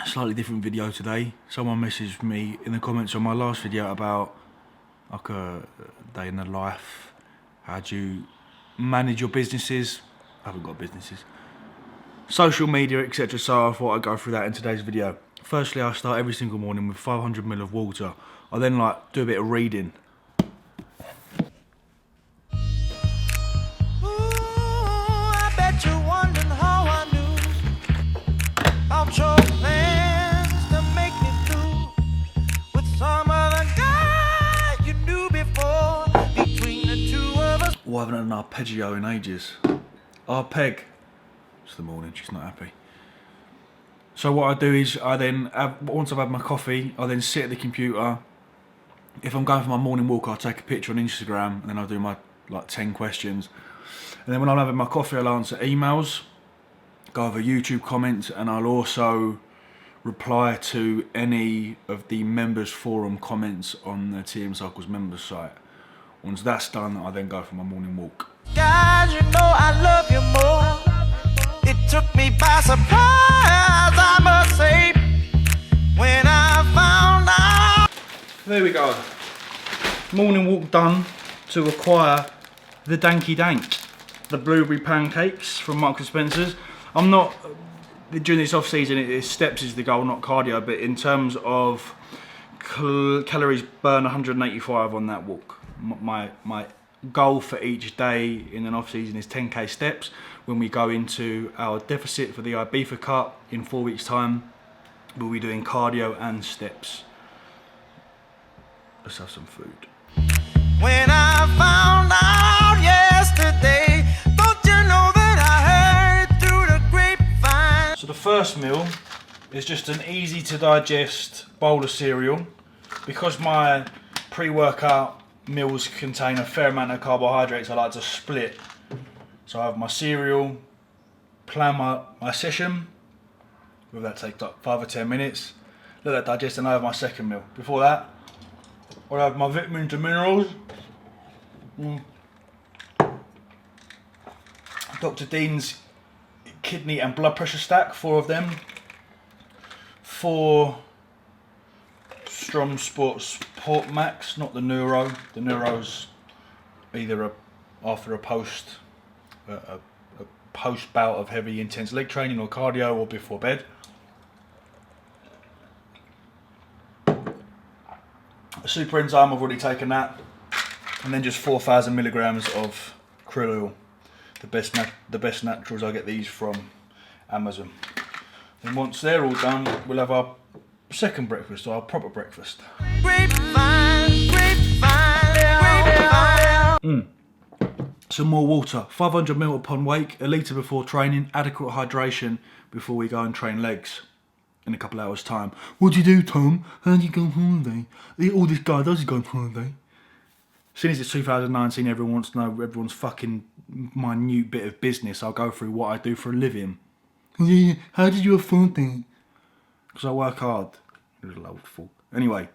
Slightly different video today. Someone messaged me in the comments on my last video about like a day in the life. How do you manage your businesses? I haven't got businesses. Social media, etc. So I thought I'd go through that in today's video. Firstly, I start every single morning with 500 ml of water. I then do a bit of reading. I haven't had an arpeggio in ages. Arpeg. It's the morning, she's not happy. So what I do is once I've had my coffee, I then sit at the computer. If I'm going for my morning walk, I'll take a picture on Instagram and then I'll do my 10 questions. And then when I'm having my coffee, I'll answer emails, go over YouTube comments, and I'll also reply to any of the members forum comments on the TM Cycles members site. Once that's done, I then go for my morning walk. God, you know I love you more. It took me by surprise, I must say, when I found out. There we go. Morning walk done to acquire the Danky Dank, the blueberry pancakes from Marks and Spencer's. I'm not, during this off season, steps is the goal, not cardio, but in terms of calories burn 185 on that walk. My goal for each day in an off season is 10k steps. When we go into our deficit for the Ibiza Cup in 4 weeks time, we'll be doing cardio and steps. Let's have some food. When I found out yesterday, don't you know that I heard through the grapevine. So the first meal is just an easy to digest bowl of cereal. Because my pre-workout meals contain a fair amount of carbohydrates, I like to split. So I have my cereal, plan my session, whether that takes like 5 or 10 minutes, let that digest, and I have my second meal. Before that, I have my vitamins and minerals. Dr. Dean's kidney and blood pressure stack, 4 of them. 4 Strom Sports Port Max, not the Neuro. The Neuro's either after a post bout of heavy intense leg training or cardio, or before bed. A super enzyme, I've already taken that, and then just 4,000 milligrams of krill oil. The best naturals. I get these from Amazon. Then once they're all done, we'll have our second breakfast, or our proper breakfast. Some more water, 500 ml upon wake, a litre before training, adequate hydration before we go and train legs in a couple hours time. What do you do, Tom? How do you go on holiday? All this guy does is go on holiday. Since it's 2019, everyone wants to know everyone's fucking minute bit of business. I'll go through what I do for a living. Yeah, how did you afford that? Because I work hard. Little old fool. Anyway,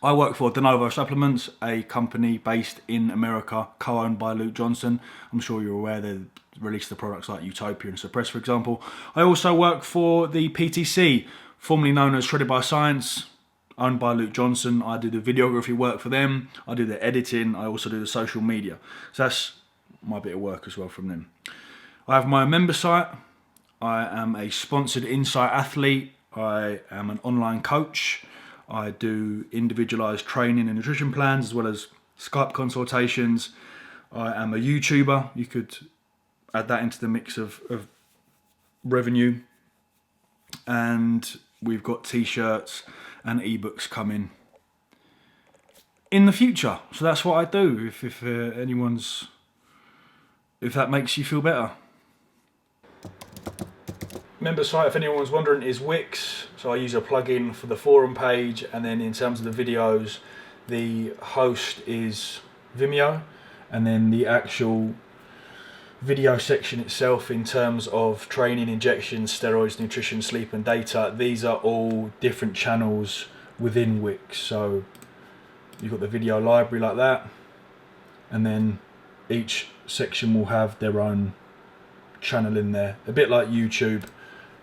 I work for De Novo Supplements, a company based in America, co-owned by Luke Johnson. I'm sure you're aware they release the products like Utopia and Suppress, for example. I also work for the PTC, formerly known as Shredded by Science, owned by Luke Johnson. I do the videography work for them. I do the editing. I also do the social media. So that's my bit of work as well from them. I have my member site. I am a sponsored Insight athlete. I am an online coach. I do individualised training and nutrition plans, as well as Skype consultations. I am a YouTuber. You could add that into the mix of revenue. And we've got t-shirts and ebooks coming in the future. So that's what I do, if that makes you feel better. Member site, if anyone's wondering, is Wix. So I use a plugin for the forum page, and then in terms of the videos, the host is Vimeo, and then the actual video section itself, in terms of training, injections, steroids, nutrition, sleep and data, these are all different channels within Wix. So you've got the video library like that, and then each section will have their own channel in there, a bit like YouTube,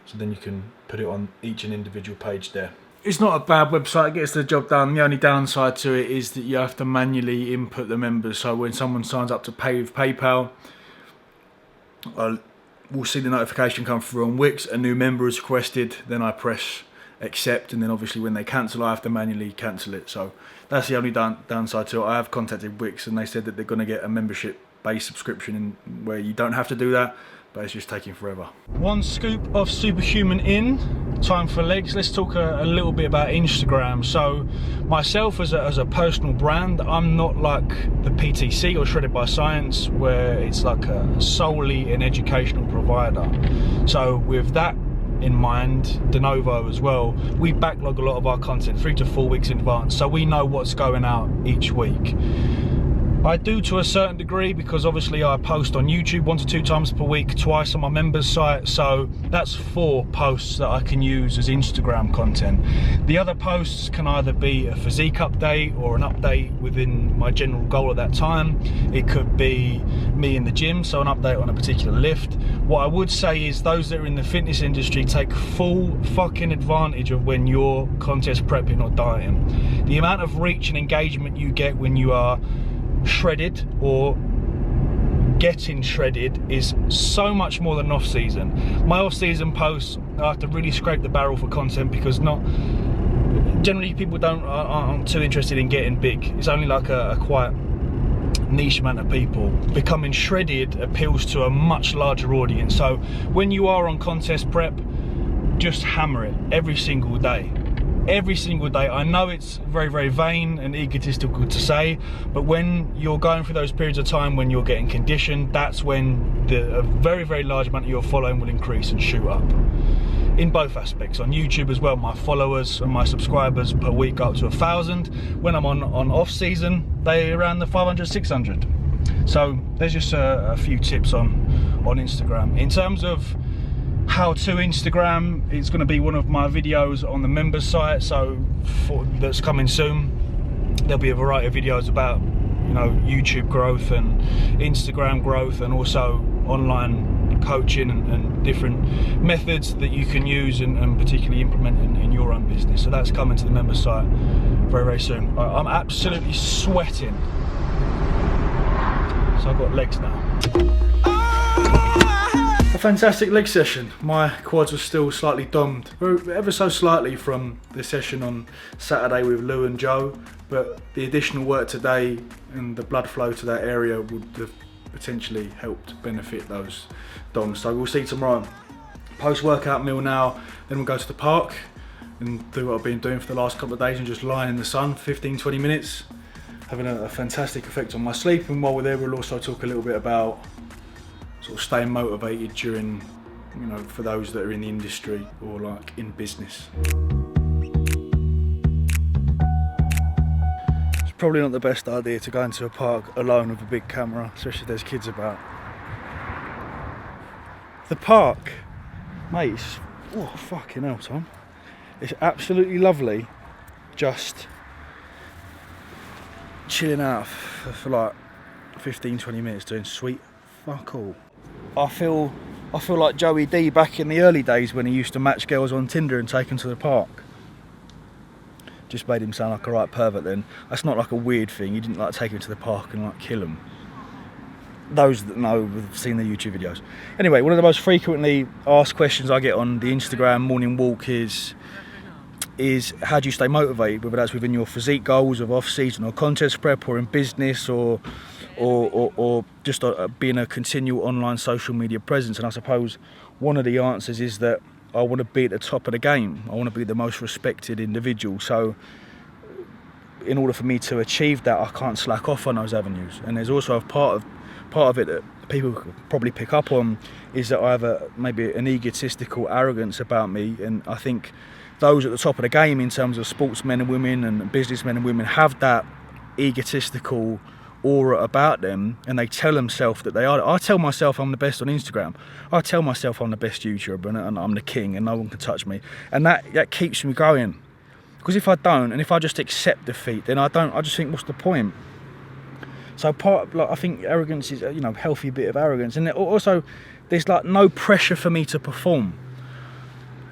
so then you can put it on each and individual page there. It's not a bad website, it gets the job done. The only downside to it is that you have to manually input the members. So when someone signs up to pay with PayPal, we'll see the notification come through on Wix, a new member is requested, then I press accept, and then obviously when they cancel, I have to manually cancel it. So that's the only downside to it. I have contacted Wix and they said that they're going to get a membership-based subscription where you don't have to do that, but it's just taking forever. One scoop of Superhuman in, time for legs. Let's talk a little bit about Instagram. So myself as a personal brand, I'm not like the PTC or Shredded by Science, where it's like solely an educational provider. So with that in mind, de novo as well, we backlog a lot of our content 3 to 4 weeks in advance, so we know what's going out each week. I do to a certain degree because obviously I post on YouTube 1 to 2 times per week, twice on my members site, so that's 4 posts that I can use as Instagram content. The other posts can either be a physique update or an update within my general goal at that time. It could be me in the gym, so an update on a particular lift. What I would say is those that are in the fitness industry, take full fucking advantage of when you're contest prepping or dieting. The amount of reach and engagement you get when you are shredded or getting shredded is so much more than off season. My off season posts, I have to really scrape the barrel for content because generally people aren't too interested in getting big. It's only like a quite niche amount of people. Becoming shredded appeals to a much larger audience. So when you are on contest prep, just hammer it every single day. Every single day. I know it's very, very vain and egotistical to say, but when you're going through those periods of time when you're getting conditioned, that's when a very, very large amount of your following will increase and shoot up. In both aspects. On YouTube as well, my followers and my subscribers per week go up to 1,000. When I'm on off season, they're around the 500, 600. So there's just a few tips on Instagram. In terms of how to Instagram, it's going to be one of my videos on the members site, so that's coming soon. There'll be a variety of videos about, you know, YouTube growth and Instagram growth, and also online coaching and different methods that you can use and particularly implement in your own business. So that's coming to the members site very, very soon. I'm absolutely sweating, so I've got legs now. A fantastic leg session. My quads were still slightly domed, ever so slightly from the session on Saturday with Lou and Joe, but the additional work today and the blood flow to that area would have potentially helped benefit those DOMs. So we'll see tomorrow. Post-workout meal now, then we'll go to the park and do what I've been doing for the last couple of days and just lying in the sun 15-20 minutes, having a fantastic effect on my sleep. And while we're there, we'll also talk a little bit about sort of staying motivated during, you know, for those that are in the industry or like in business. It's probably not the best idea to go into a park alone with a big camera, especially if there's kids about. The park, mate, oh fucking hell, Tom. It's absolutely lovely, just chilling out for like 15-20 minutes doing sweet fuck all. I feel like Joey D back in the early days when he used to match girls on Tinder and take them to the park. Just made him sound like a right pervert then. That's not like a weird thing. He didn't like take him to the park and like kill them. Those that know have seen the YouTube videos. Anyway, one of the most frequently asked questions I get on the Instagram morning walk is how do you stay motivated, whether that's within your physique goals of off-season or contest prep or in business or just being a continual online social media presence. And I suppose one of the answers is that I want to be at the top of the game. I want to be the most respected individual. So in order for me to achieve that, I can't slack off on those avenues. And there's also a part of it that people could probably pick up on is that I have maybe an egotistical arrogance about me. And I think those at the top of the game in terms of sportsmen and women and businessmen and women have that egotistical aura about them, and they tell themselves that they are. I tell myself I'm the best on Instagram. I tell myself I'm the best YouTuber and I'm the king and no one can touch me. And that keeps me going. Because if I don't, and if I just accept defeat, then I just think, what's the point? So I think arrogance is, you know, healthy bit of arrogance. And also there's like no pressure for me to perform.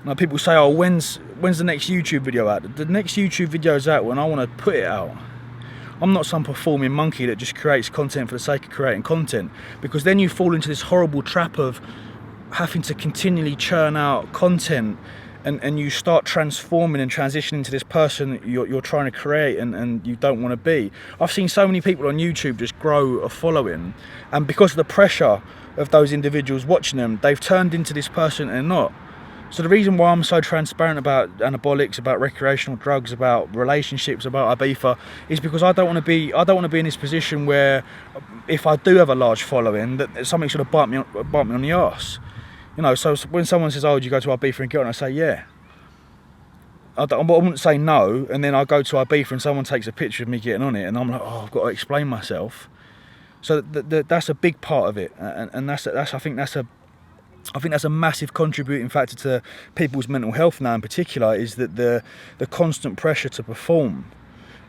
Like people say, oh, when's the next YouTube video out? The next YouTube video is out when I want to put it out. I'm not some performing monkey that just creates content for the sake of creating content, because then you fall into this horrible trap of having to continually churn out content, and you start transforming and transitioning to this person that you're trying to create and you don't want to be. I've seen so many people on YouTube just grow a following, and because of the pressure of those individuals watching them, they've turned into this person and not. So the reason why I'm so transparent about anabolics, about recreational drugs, about relationships, about Ibiza, is because I don't want to be in this position where, if I do have a large following, that something's going to bite me on the arse. You know, so when someone says, "Oh, do you go to Ibiza and get on?" I say, "Yeah." I wouldn't say no, and then I go to Ibiza and someone takes a picture of me getting on it, and I'm like, "Oh, I've got to explain myself." So that's a big part of it, and I think that's a massive contributing factor to people's mental health now in particular, is that the constant pressure to perform.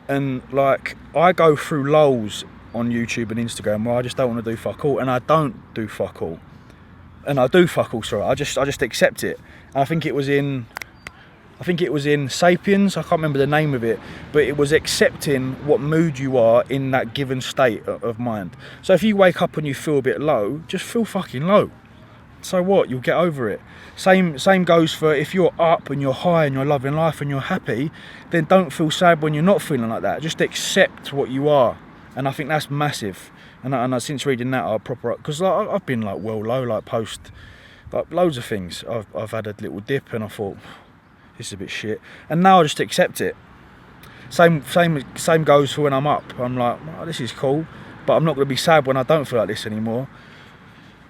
And like, I go through lulls on YouTube and Instagram where I just don't want to do fuck all, and I don't do fuck all. And I do fuck all, sorry. I just accept it. And I think it was in Sapiens, I can't remember the name of it, but it was accepting what mood you are in that given state of mind. So if you wake up and you feel a bit low, just feel fucking low. So what? You'll get over it. Same goes for if you're up and you're high and you're loving life and you're happy, then don't feel sad when you're not feeling like that. Just accept what you are. And I think that's massive. And since reading that, I proper, because I've been like well low, like post, like loads of things. I've had a little dip and I thought, this is a bit shit. And now I just accept it. Same goes for when I'm up. I'm like, oh, this is cool, but I'm not going to be sad when I don't feel like this anymore.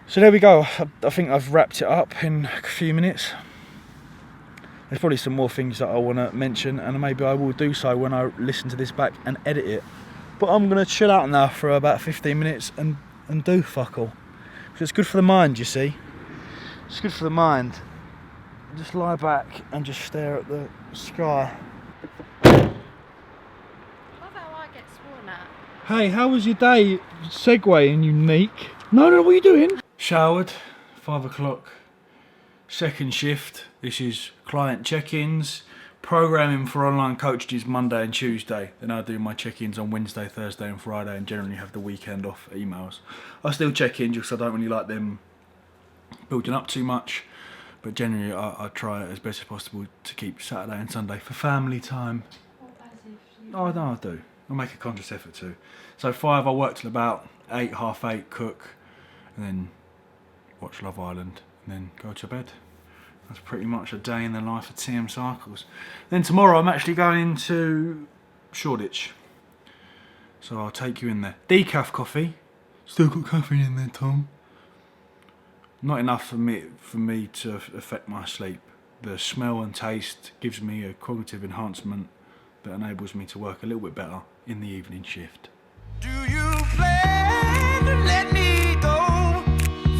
So there we go. I think I've wrapped it up in a few minutes. There's probably some more things that I want to mention, and maybe I will do so when I listen to this back and edit it. But I'm going to chill out now for about 15 minutes and do fuck all. Because it's good for the mind, you see. It's good for the mind. Just lie back and just stare at the sky. I love how I get sworn at. Hey, how was your day? Segwaying, unique. No, what are you doing? Showered, 5 o'clock, second shift. This is client check-ins. Programming for online coaches Monday and Tuesday. Then I do my check-ins on Wednesday, Thursday and Friday, and generally have the weekend off emails. I still check in just because I don't really like them building up too much. But generally I try as best as possible to keep Saturday and Sunday for family time. Oh no, I do. I make a conscious effort to. So 5, I work till about 8, half 8, cook, and then watch Love Island, and then go to bed. That's pretty much a day in the life of TM Cycles. Then tomorrow I'm actually going into Shoreditch. So I'll take you in there. Decaf coffee. Still got caffeine in there, Tom. Not enough for me to affect my sleep. The smell and taste gives me a cognitive enhancement that enables me to work a little bit better in the evening shift. Do you plan to let me go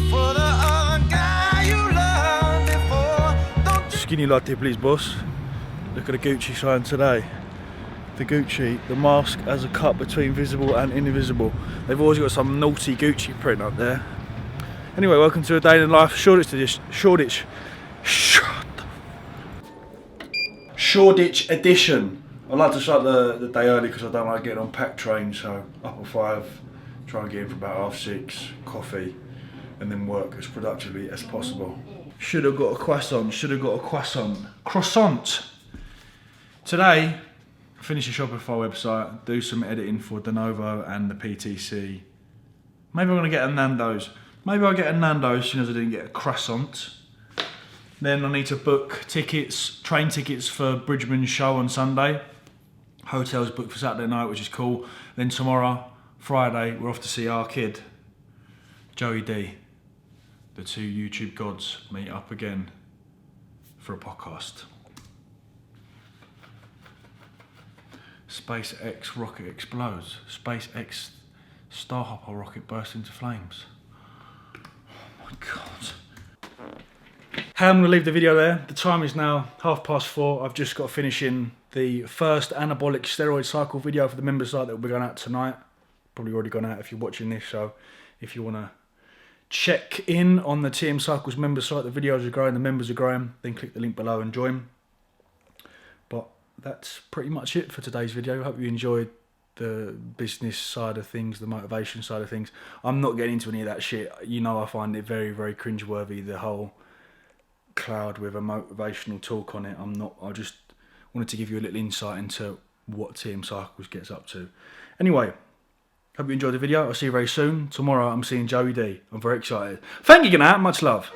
for the other guy you loved before? Don't you Skinny latte, please, boss. Look at the Gucci sign today. The Gucci, the mask has a cut between visible and invisible. They've always got some naughty Gucci print up there. Anyway, welcome to a day in the life. Shoreditch edition. I like to start the day early because I don't like getting on packed trains. So up at 5, try and get in for about 6:30, coffee, and then work as productively as possible. Should have got a croissant. Croissant. Today, finish the Shopify website, do some editing for De Novo and the PTC. Maybe I'm gonna get a Nando's. Maybe I'll get a Nando's soon as I didn't get a croissant. Then I need to book tickets, train tickets for Bridgman's show on Sunday. Hotel's booked for Saturday night, which is cool. Then tomorrow, Friday, we're off to see our kid, Joey D. The two YouTube gods meet up again for a podcast. SpaceX rocket explodes. SpaceX Starhopper rocket bursts into flames. Oh my God. Hey, I'm going to leave the video there. The time is now 4:30. I've just got to finish in the first anabolic steroid cycle video for the members site that will be going out tonight. Probably already gone out if you're watching this, so if you want to check in on the TM Cycles member site. The videos are growing, the members are growing. Then click the link below and join. But that's pretty much it for today's video. I hope you enjoyed the business side of things, the motivation side of things. I'm not getting into any of that shit. You know, I find it very, very cringeworthy, the whole cloud with a motivational talk on it. I just wanted to give you a little insight into what TM Cycles gets up to. Anyway, hope you enjoyed the video. I'll see you very soon. Tomorrow I'm seeing Joey D. I'm very excited. Thank you, good night. Much love.